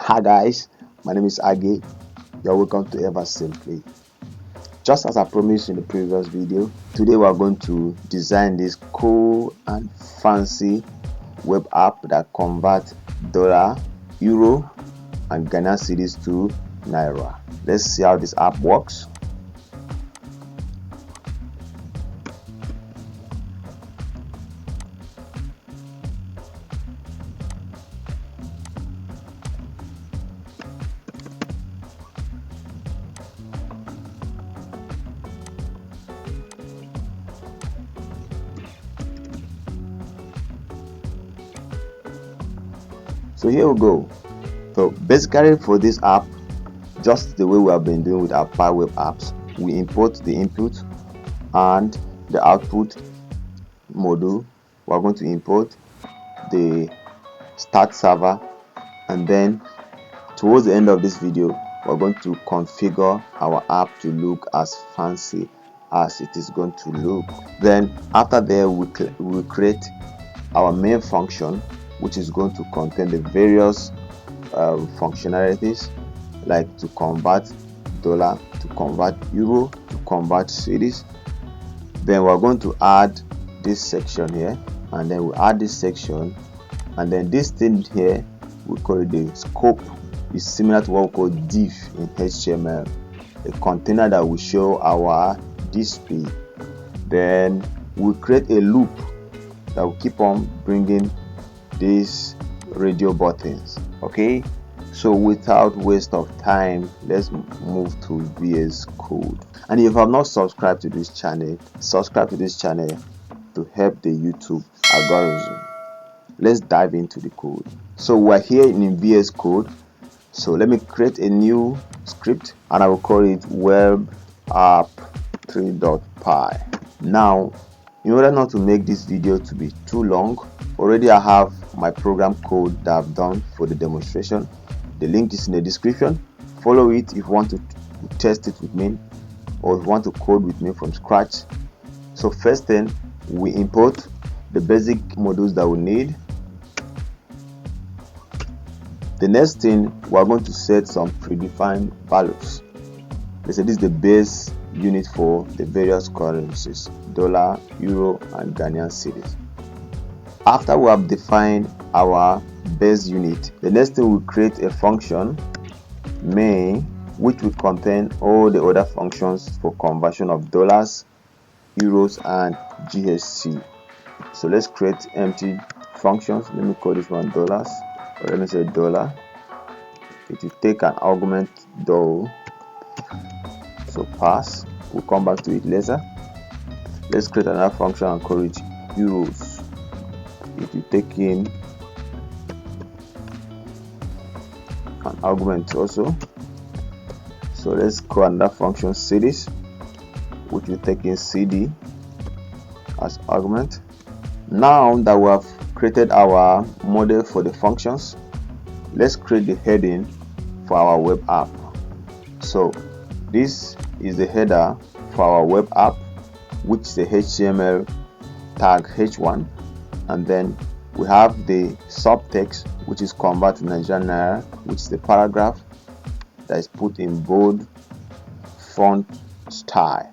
Hi guys, my name is Age. You're welcome to Ever Simply. Just as I promised in the previous video, today we are going to design this cool and fancy web app that converts dollar, euro and Ghana cedis to naira. Let's see how this app works. So here we go. So basically for this app, just the way we have been doing with our Pywebio apps, we import the input and the output module. We are going to import the start server, and then towards the end of this video we're going to configure our app to look as fancy as it is going to look. Then after there we create our main function, which is going to contain the various functionalities, like to convert dollar, to convert euro, to convert cedis. Then we're going to add this section here, and then we add this section, and then this thing here we call it the scope. Is similar to what we call div in HTML, a container that will show our display. Then we create a loop that will keep on bringing these radio buttons. Okay, so without waste of time, let's move to VS Code. And if you have not subscribed to this channel, subscribe to this channel to help the YouTube algorithm. Let's dive into the code. So we're here in VS Code. So let me create a new script, and I will call it webapp3.py. Now, in order not to make this video to be too long, already I have my program code that I've done for the demonstration. The link is in the description. Follow it if you want to test it with me, or if you want to code with me from scratch. So first thing, we import the basic modules that we need. The next thing, we are going to set some predefined values. Let's say this is the base unit for the various currencies: dollar, euro and Ghanaian cedis. After we have defined our base unit, the next thing, we create a function main, which will contain all the other functions for conversion of dollars, euros and GHC. So let's create empty functions. Let me call this one dollars, or let me say dollar. It will take an argument $, so pass. We'll come back to it later. Let's create another function and call it euros. It will take in an argument also. So let's call another function cedis, which will take in CD as argument. Now that we have created our model for the functions, let's create the heading for our web app. So this is the header for our web app, which is the HTML tag H1, and then we have the subtext, which is convert to Nigerian naira, which is the paragraph that is put in bold font style.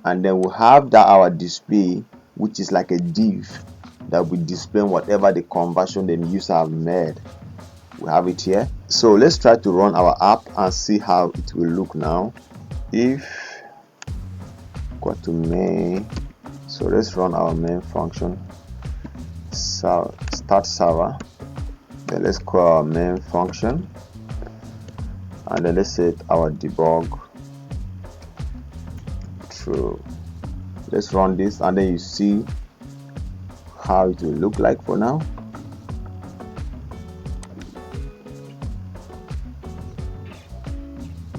And then we have that our display, which is like a div that will display whatever the conversion the user have made. We have it here. So let's try to run our app and see how it will look now. If go to main, so let's run our main function, start server. Then let's call our main function, and then let's set our debug true. Let's run this, and then you see how it will look like for now.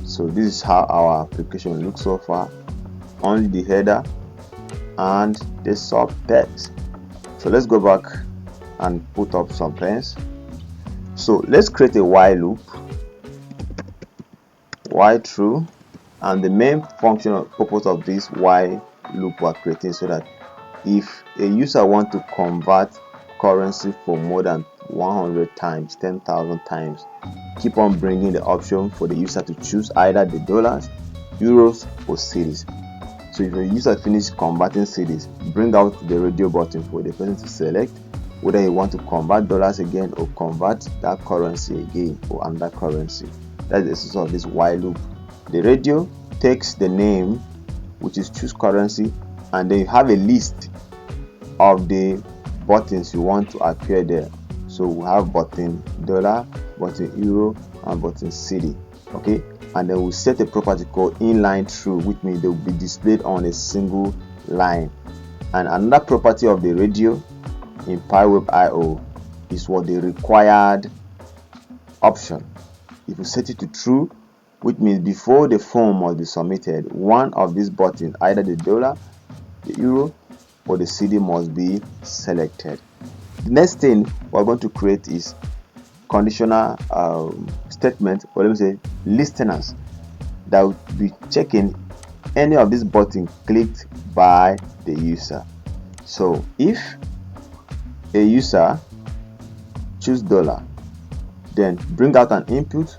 So this is how our application looks so far. Only the header and the subtext. So let's go back and put up some things. So let's create a while loop, while true, and the main function or purpose of this while loop we're creating, so that if a user wants to convert currency for more than 100 times, 10,000 times. Keep on bringing the option for the user to choose either the dollars, euros, or cedis. So if the user finishes converting cedis, bring out the radio button for the person to select whether you want to convert dollars again or convert that currency again or another currency. That's the essence of this while loop. The radio takes the name, which is choose currency, and then you have a list of the buttons you want to appear there. So we have button dollar, button euro, and button cedi. Okay, and then we set a property called inline true, which means they will be displayed on a single line. And another property of the radio in Pywebio is what the required option. If you set it to true, which means before the form must be submitted, one of these buttons, either the dollar, the euro, or the cedi, must be selected. The next thing we're going to create is conditional statement, or let me say listeners, that will be checking any of these buttons clicked by the user. So if a user choose dollar, then bring out an input,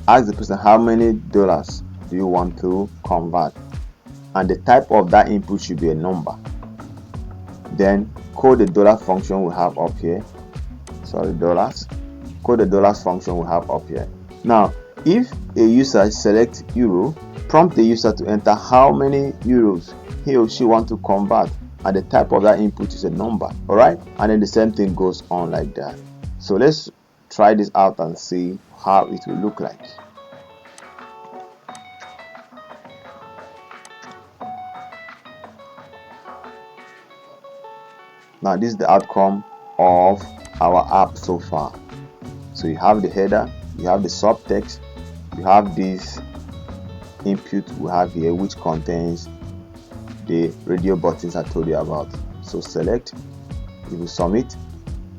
ask the person how many dollars do you want to convert, and the type of that input should be a number. Then call the dollar function we have up here. Dollars. Call the dollars function we have up here. Now, if a user selects euro, prompt the user to enter how many euros he or she want to convert, and the type of that input is a number. All right, and then the same thing goes on like that. So let's try this out and see how it will look like. Now this is the outcome of our app so far. So you have the header, you have the subtext, you have this input we have here, which contains the radio buttons I told you about. So select. If you submit,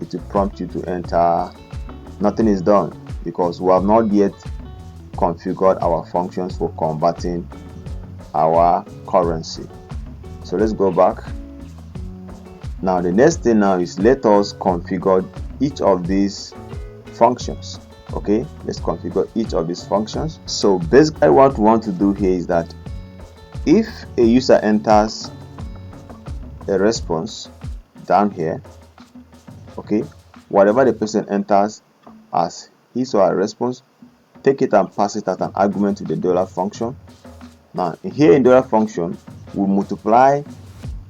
it will prompt you to enter. Nothing is done because we have not yet configured our functions for converting our currency. So let's go back. Now the next thing now is let us configure each of these functions. Okay, let's configure each of these functions. So basically what we want to do here is that if a user enters a response down here, okay, whatever the person enters as his or her response, take it and pass it as an argument to the dollar function. Now here in dollar function, we multiply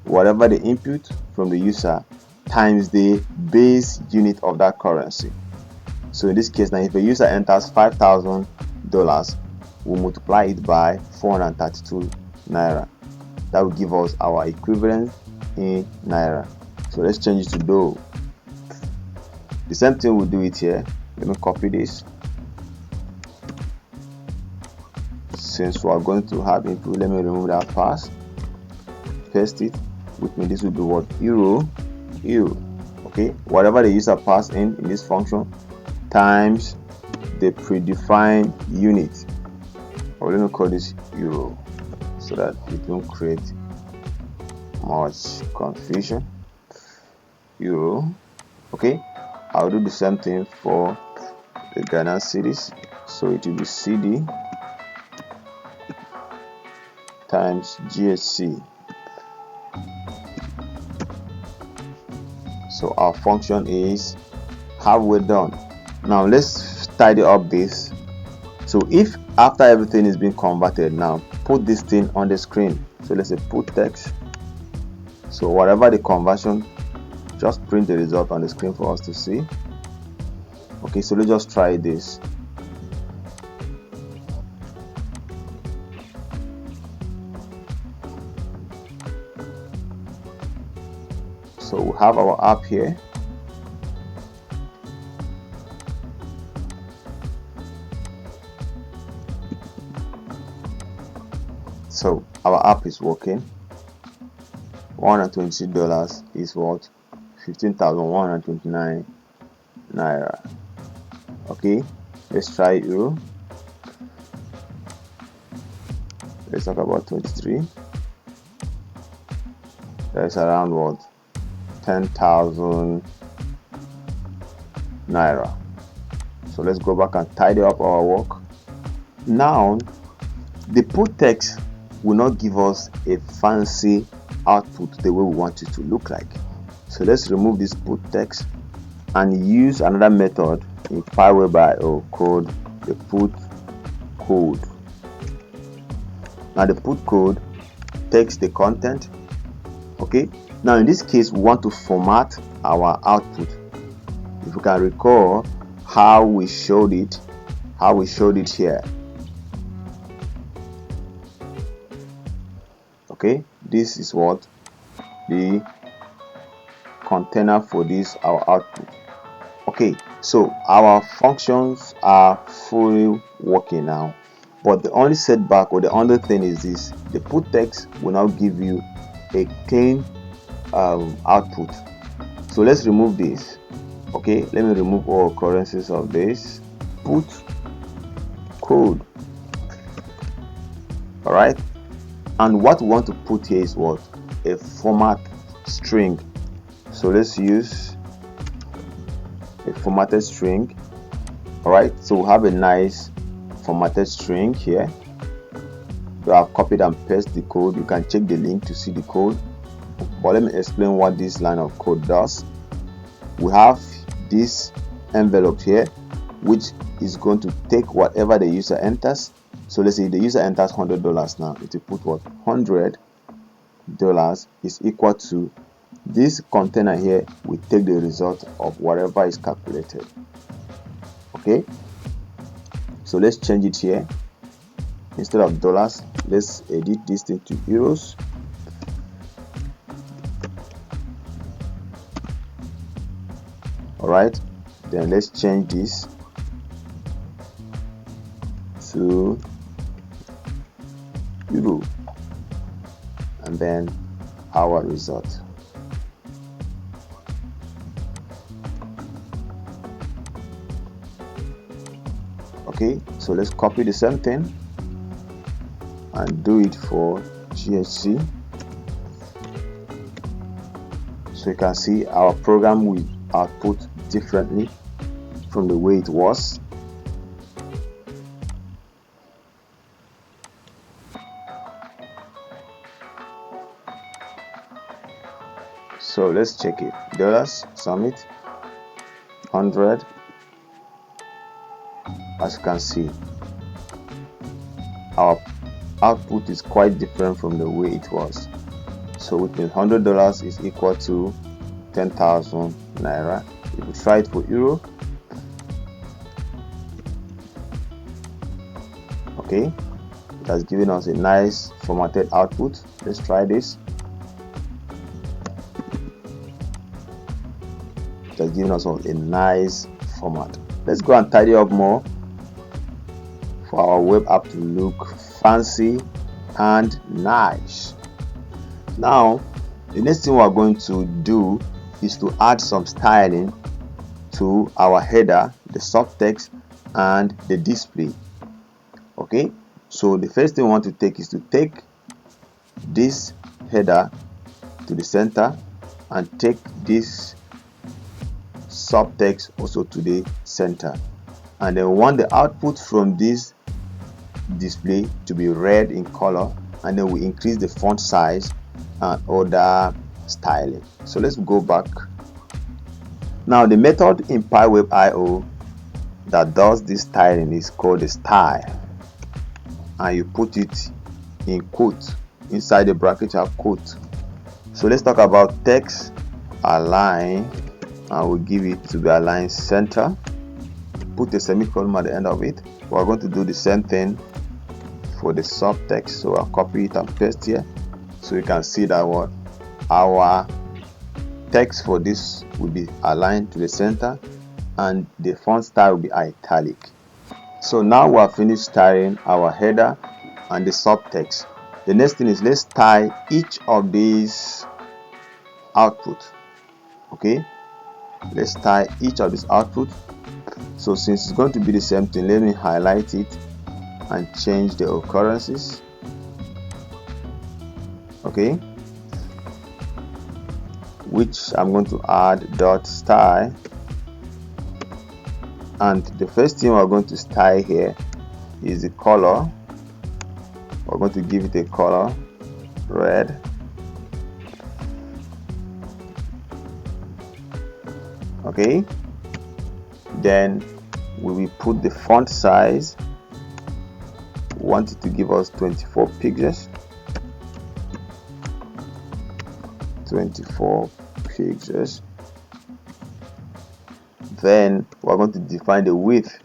whatever the input from the user times the base unit of that currency. So in this case, now if a user enters $5,000, we'll multiply it by 432 naira. That will give us our equivalent in naira. So let's change it to dough. The same thing we'll do it here. Let me copy this. Since we are going to have input, let me remove that pass, paste it, which means this will be what? Euro. Okay, whatever the user passed in this function times the predefined unit, or let me call this euro so that it won't create much confusion. Euro. Okay, I'll do the same thing for the Ghana cedis. So it will be cedi times GHC. So our function is halfway done. Now let's tidy up this. So if after everything is being converted, now put this thing on the screen. So let's say put text. So whatever the conversion, just print the result on the screen for us to see. Okay, so let's just try this. So we have our app here. So our app is working. $120 is what? 15,129 naira. Okay, let's try euro. Let's talk about 23. That's around what? 10,000 naira. So let's go back and tidy up our work. Now the put text will not give us a fancy output the way we want it to look like. So let's remove this put text and use another method in Pywebio called the put code. Now the put code takes the content. Okay, now in this case we want to format our output. If you can recall how we showed it here. Okay, this is what the container for this our output. Okay, so our functions are fully working now, but the only setback or the only thing is this: the put text will now give you a clean output. So let's remove this. Okay, let me remove all occurrences of this put code. All right, and what we want to put here is what? A format string. So let's use a formatted string. All right, so we have a nice formatted string here. We have copied and pasted the code. You can check the link to see the code, but let me explain what this line of code does. We have this envelope here, which is going to take whatever the user enters. So let's say the user enters $100 now. It will put what? $100 is equal to this container here. We take the result of whatever is calculated. Okay, so let's change it here. Instead of dollars, let's edit this thing to euros. All right, then let's change this to euro, and then our result. Okay, so let's copy the same thing and do it for GHC. So you can see our program will output differently from the way it was. So let's check it. Dollars, submit, 100. As you can see, our output is quite different from the way it was. So which means $100 is equal to 10,000 naira. If we try it for euro, okay, it has given us a nice formatted output. Let's try this. It has given us a nice format. Let's go and tidy up more for our web app to look fancy and nice. Now the next thing we are going to do is to add some styling to our header, the subtext, and the display. Okay, so the first thing we want to take is to take this header to the center and take this subtext also to the center, and then we want the output from this display to be red in color, and then we increase the font size and other styling. So let's go back. Now the method in Pywebio that does this styling is called the style, and you put it in quote. Inside the bracket you have quote. So let's talk about text align, and we'll give it to be aligned center. Put a semicolon at the end of it. We're going to do the same thing for the subtext, so I'll copy it and paste here, so you can see that what our text for this will be aligned to the center and the font style will be italic. So now we have finished styling our header and the subtext. The next thing is let's style each of these output. Okay, let's style each of these output. So since it's going to be the same thing, let me highlight it and change the occurrences. Okay, which I'm going to add dot style And the first thing we're going to style here is the color. We're going to give it a color red. Okay, then we will put the font size. We want it to give us 24 pixels. 24 pixels. Then we're going to define the width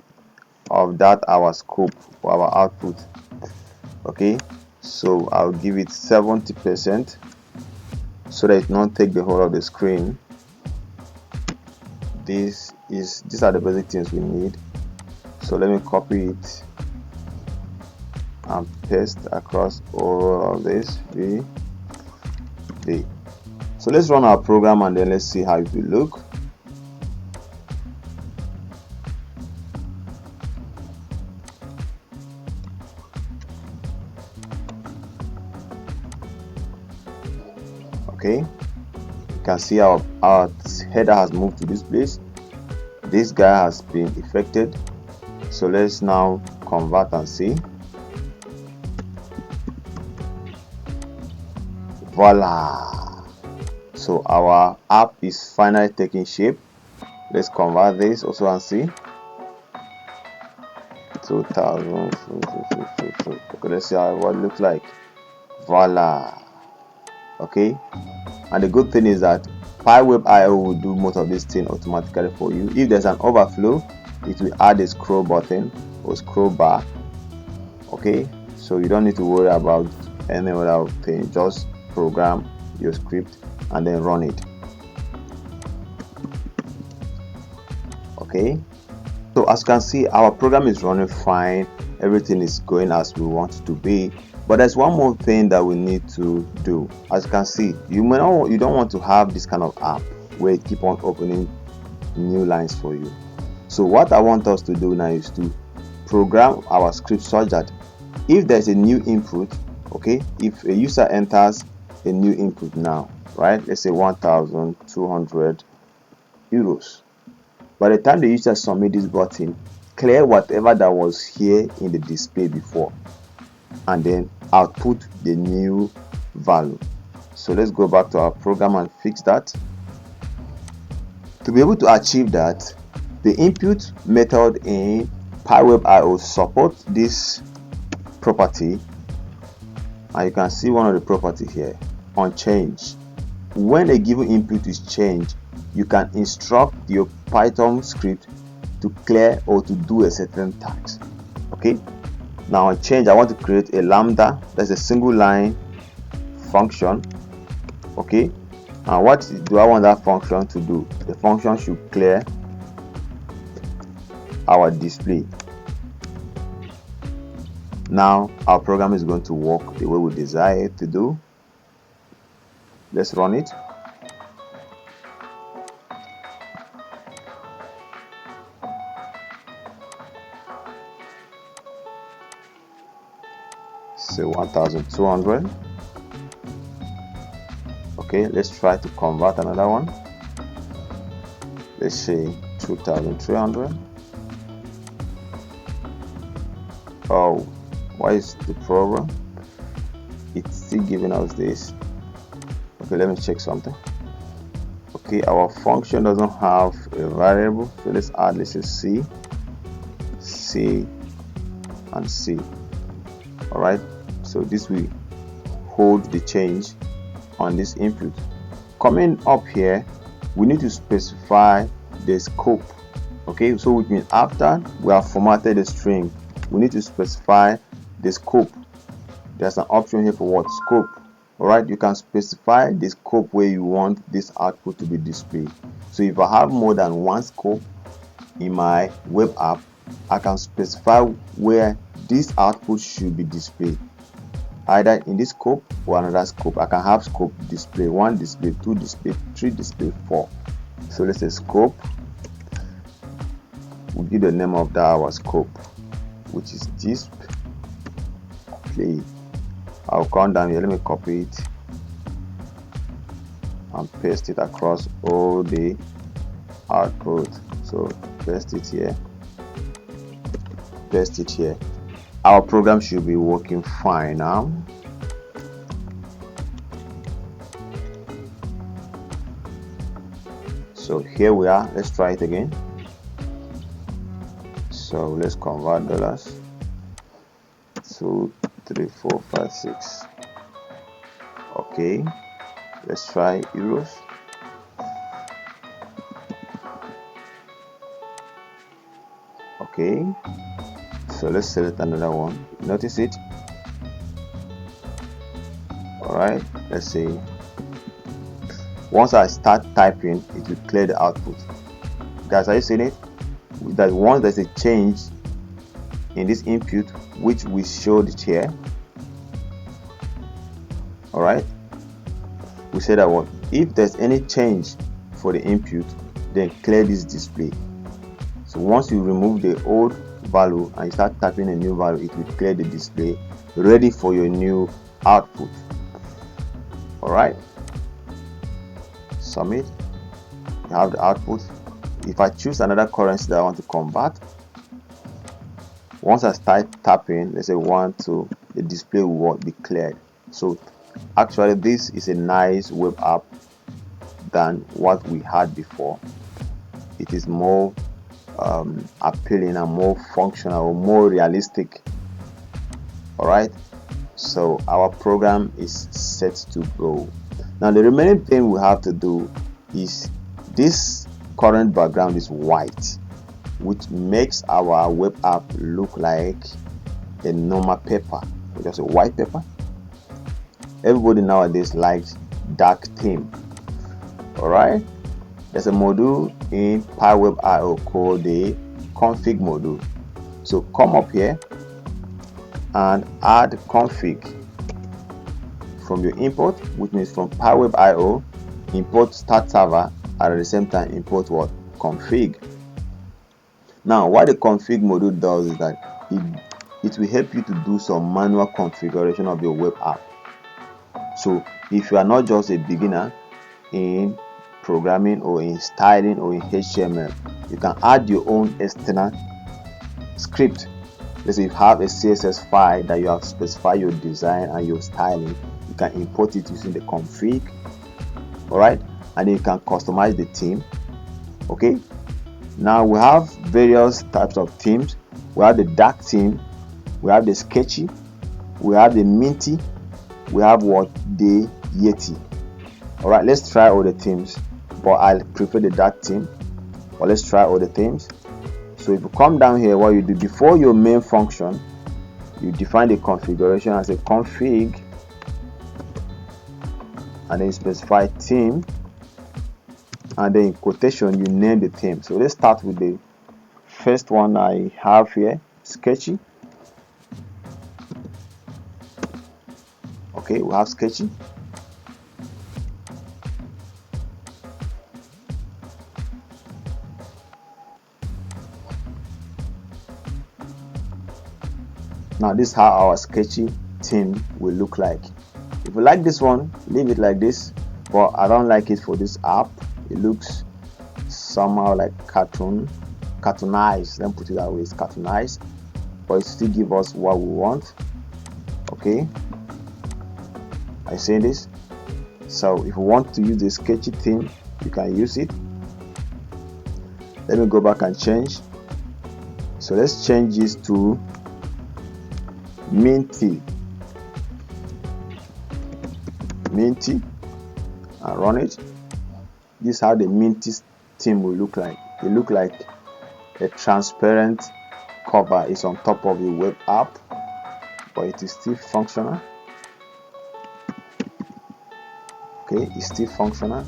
of that our scope for our output. Okay, so I'll give it 70% so that it not take the whole of the screen. These are the basic things we need. So let me copy it and paste across all of this. So let's run our program and then let's see how it will look. Okay, you can see our header has moved to this place. This guy has been affected. So let's now convert and see. Voila! So our app is finally taking shape. Let's convert this also and see. 2000. Okay, let's see how what it looks like. Voila! Okay, and the good thing is that Pywebio will do most of this thing automatically for you. If there's an overflow, it will add a scroll button or scroll bar. Okay, so you don't need to worry about any other thing. Just program your script and then run it. Okay, so as you can see, our program is running fine. Everything is going as we want it to be. But there's one more thing that we need to do. As you can see, you don't want to have this kind of app where it keep on opening new lines for you. So what I want us to do now is to program our script such that if there's a new input, okay, if a user enters a new input now, right, let's say 1,200 euros, by the time the user submit this button, clear whatever that was here in the display before and then output the new value. So let's go back to our program and fix that. To be able to achieve that, the input method in Pywebio support this property, and you can see one of the property here on change. When a given input is changed, you can instruct your Python script to clear or to do a certain task. Okay, now on change, I want to create a lambda. That's a single line function. Okay, and what do I want that function to do? The function should clear our display. Now our program is going to work the way we desire it to do. Let's run it. Say 1,200. Okay, let's try to convert another one. Let's say 2,300. Oh, why is the problem? It's still giving us this. Okay, let me check something. Okay, our function doesn't have a variable, so let's add, let's say C and C. All right, so this will hold the change on this input. Coming up here, we need to specify the scope. Okay, so which means after we have formatted the string, we need to specify the scope. There's an option here for what? Scope. All right, you can specify the scope where you want this output to be displayed. So if I have more than one scope in my web app, I can specify where this output should be displayed, either in this scope or another scope. I can have scope display 1, display 2, display 3, display 4. So let's say scope. We'll give the name of that our scope, which is display. I'll come down here, let me copy it and paste it across all the output. So paste it here paste it here. Our program should be working fine now. So here we are. Let's try it again. So let's convert dollars. 2, 3, 4, 5, 6. Okay, let's try euros. Okay, so let's select another one. Notice it. Alright, let's see. Once I start typing, it will clear the output. Guys, are you seeing it? That once there's a change in this input, which we showed it here. Alright, we said that what if there's any change for the input, then clear this display. So once you remove the old value and you start typing a new value, it will clear the display, ready for your new output. Alright, submit. You have the output. If I choose another currency that I want to convert, once I start tapping, let's say 1, 2, the display will be cleared. So actually this is a nice web app than what we had before. It is more appealing and more functional, more realistic. Alright, so our program is set to go. Now the remaining thing we have to do is this current background is white, which makes our web app look like a normal paper, just a white paper. Everybody nowadays likes dark theme. Alright, there's a module in Pywebio called the config module. So come up here and add config from your import, which means from Pywebio, import start server, and at the same time import what? Config. Now what the config module does is that it will help you to do some manual configuration of your web app. So if you are not just a beginner in programming or in styling or in HTML, you can add your own external script. Let's say you have a CSS file that you have specified your design and your styling, you can import it using the config. Alright, and then you can customize the theme. Okay, now we have various types of themes. We have the dark theme, we have the sketchy, we have the minty, we have what? The Yeti. Alright, let's try all the themes, but I prefer the dark theme. But let's try all the themes. So if you come down here, what you do before your main function, you define the configuration as a config, and then you specify theme, and then in quotation you name the theme. So let's start with the first one I have here, sketchy. Okay, we have sketchy. Now this is how our sketchy theme will look like. If you like this one, leave it like this, but I don't like it for this app. It looks somehow like cartoonized. Let me put it that way, it's cartoonized, but it still give us what we want. Okay, I say this. So if you want to use the sketchy theme, you can use it. Let me go back and change. So let's change this to minty and run it. This is how the minty theme will look like. It look like a transparent cover is on top of the web app, but it is still functional. Okay, it's still functional.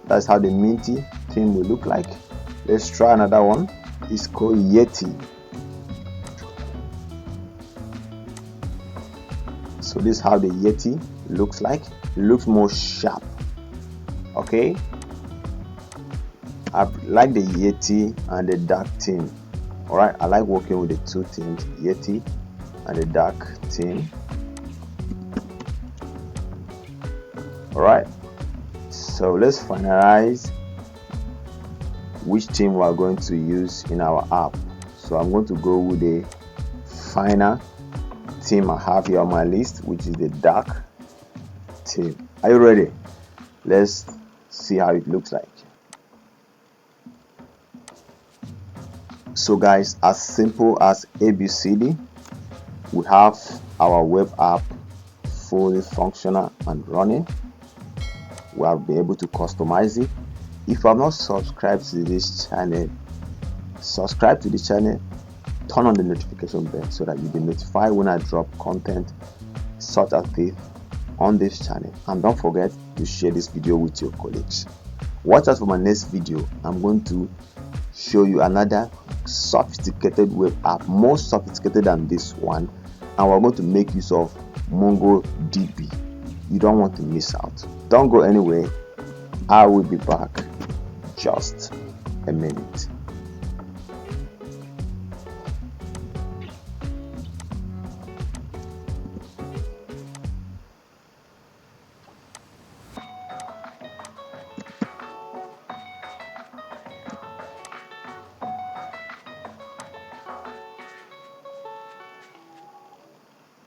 That's how the minty theme will look like. Let's try another one. It's called Yeti. So this is how the Yeti looks like. It looks more sharp. Okay, I like the Yeti and the dark theme. Alright, I like working with the two themes, Yeti and the dark theme. Alright, so let's finalize which theme we are going to use in our app. So I'm going to go with the final theme I have here on my list, which is the dark theme. Are you ready? Let's see how it looks like. So guys, as simple as ABCD, we have our web app fully functional and running. We have been able to customize it. If you have not subscribed to this channel, subscribe to the channel, turn on the notification bell so that you'll be notified when I drop content such as this on this channel. And don't forget to share this video with your colleagues. Watch out for my next video. I'm going to show you another sophisticated web app, more sophisticated than this one, and we're going to make use of MongoDB. You don't want to miss out. Don't go anywhere. I will be back just a minute.